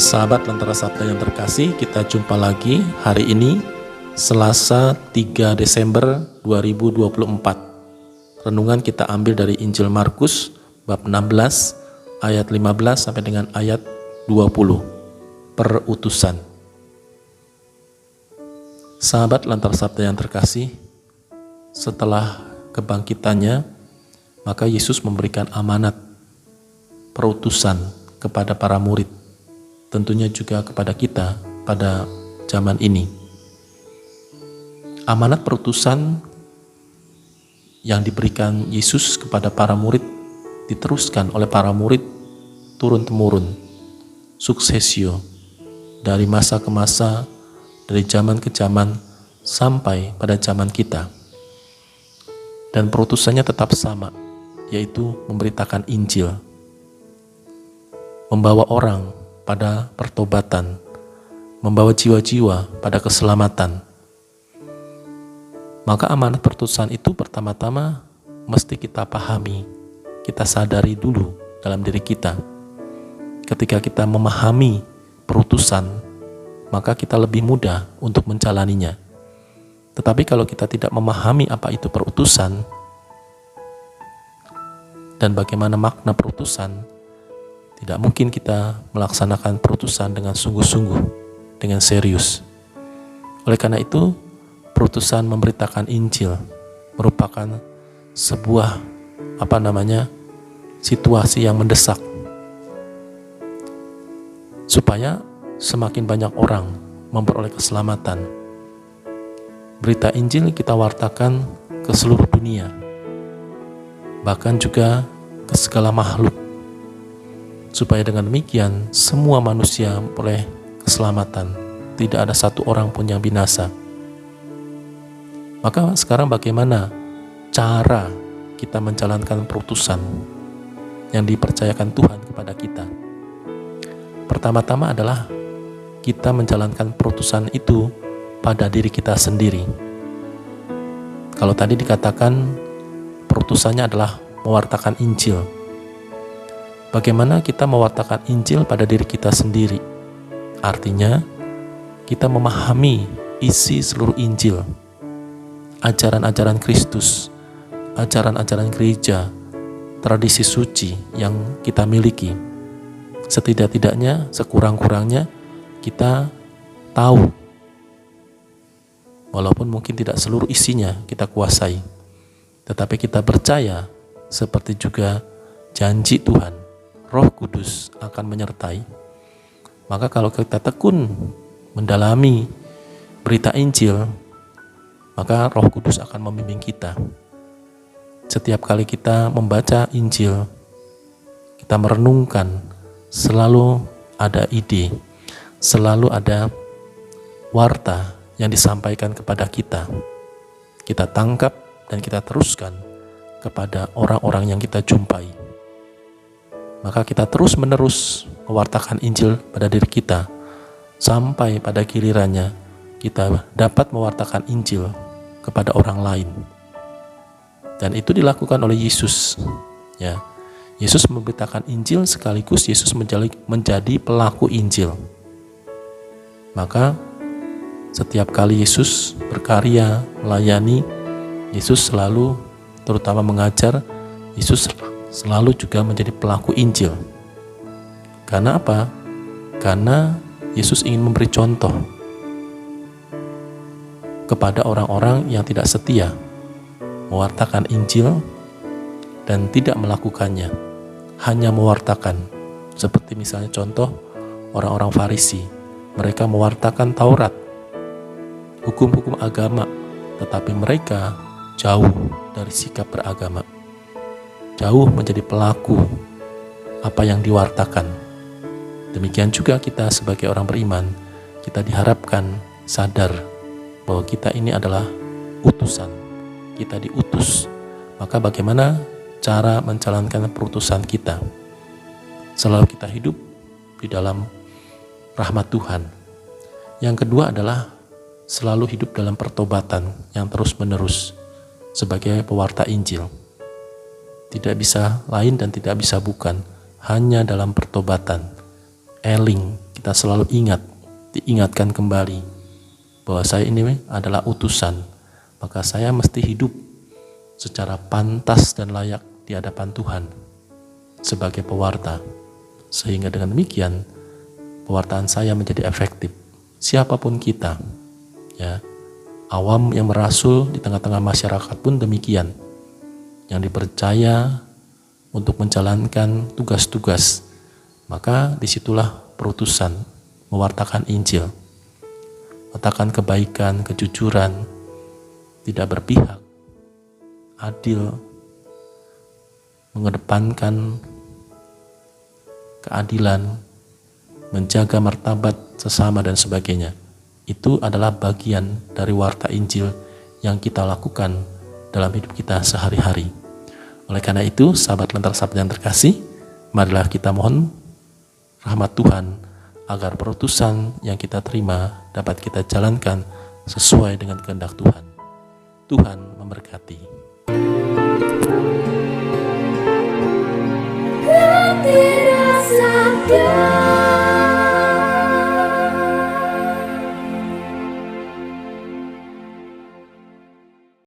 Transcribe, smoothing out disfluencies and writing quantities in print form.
Sahabat Lentera Sabda yang terkasih, kita jumpa lagi hari ini Selasa 3 Desember 2024. Renungan kita ambil dari Injil Markus bab 16 ayat 15 sampai dengan ayat 20. Perutusan. Sahabat Lentera Sabda yang terkasih, setelah kebangkitannya, maka Yesus memberikan amanat perutusan kepada para murid, tentunya juga kepada kita pada zaman ini. Amanat perutusan yang diberikan Yesus kepada para murid diteruskan oleh para murid turun-temurun, suksesio, dari masa ke masa, dari zaman ke zaman, sampai pada zaman kita. Dan perutusannya tetap sama, yaitu memberitakan Injil, membawa orang pada pertobatan, membawa jiwa-jiwa pada keselamatan. Maka amanat perutusan itu pertama-tama mesti kita pahami, kita sadari dulu dalam diri kita. Ketika kita memahami perutusan, maka kita lebih mudah untuk menjalaninya. Tetapi kalau kita tidak memahami apa itu perutusan dan bagaimana makna perutusan, tidak mungkin kita melaksanakan perutusan dengan sungguh-sungguh, dengan serius. Oleh karena itu, perutusan memberitakan Injil merupakan sebuah situasi yang mendesak, supaya semakin banyak orang memperoleh keselamatan. Berita Injil kita wartakan ke seluruh dunia, bahkan juga ke segala makhluk, supaya dengan demikian semua manusia memperoleh keselamatan, tidak ada satu orang pun yang binasa. Maka sekarang bagaimana cara kita menjalankan perutusan yang dipercayakan Tuhan kepada kita? Pertama-tama adalah kita menjalankan perutusan itu pada diri kita sendiri. Kalau tadi dikatakan perutusannya adalah mewartakan Injil. Bagaimana kita mewartakan Injil pada diri kita sendiri? Artinya, kita memahami isi seluruh Injil, ajaran-ajaran Kristus, ajaran-ajaran gereja, tradisi suci yang kita miliki. Setidak-tidaknya, sekurang-kurangnya, kita tahu, walaupun mungkin tidak seluruh isinya kita kuasai, tetapi kita percaya, seperti juga janji Tuhan, Roh Kudus akan menyertai. Maka kalau kita tekun mendalami berita Injil, maka Roh Kudus akan membimbing kita. Setiap kali kita membaca Injil, kita merenungkan, selalu ada ide, selalu ada warta yang disampaikan kepada kita. Kita tangkap dan kita teruskan kepada orang-orang yang kita jumpai. Maka kita terus-menerus mewartakan Injil pada diri kita, sampai pada gilirannya kita dapat mewartakan Injil kepada orang lain. Dan itu dilakukan oleh Yesus. Ya, Yesus memberitakan Injil sekaligus Yesus menjadi pelaku Injil. Maka setiap kali Yesus berkarya, melayani, Yesus selalu, terutama mengajar, Yesus selalu juga menjadi pelaku Injil. Karena apa? Karena Yesus ingin memberi contoh kepada orang-orang yang tidak setia, mewartakan Injil dan tidak melakukannya, hanya mewartakan. Seperti misalnya contoh orang-orang Farisi, mereka mewartakan Taurat, hukum-hukum agama, tetapi mereka jauh dari sikap beragama, jauh menjadi pelaku apa yang diwartakan. Demikian juga kita sebagai orang beriman, kita diharapkan sadar bahwa kita ini adalah utusan, kita diutus. Maka bagaimana cara menjalankan perutusan kita? Selalu kita hidup di dalam rahmat Tuhan. Yang kedua adalah selalu hidup dalam pertobatan yang terus-menerus sebagai pewarta Injil. Tidak bisa lain dan tidak bisa bukan, hanya dalam pertobatan. Eling, kita kita selalu diingatkan kembali bahwa saya ini adalah utusan, maka saya mesti hidup secara pantas dan layak di hadapan Tuhan sebagai pewarta, sehingga dengan demikian pewartaan saya menjadi efektif. Siapapun kita, ya, awam yang merasul di tengah-tengah masyarakat pun demikian, yang dipercaya untuk menjalankan tugas-tugas, maka disitulah perutusan mewartakan Injil, katakan kebaikan, kejujuran, tidak berpihak, adil, mengedepankan keadilan, menjaga martabat sesama dan sebagainya. Itu adalah bagian dari warta Injil yang kita lakukan dalam hidup kita sehari-hari. Oleh karena itu, sahabat Lentera Sabat yang terkasih, marilah kita mohon rahmat Tuhan agar perutusan yang kita terima dapat kita jalankan sesuai dengan kehendak Tuhan. Tuhan memberkati.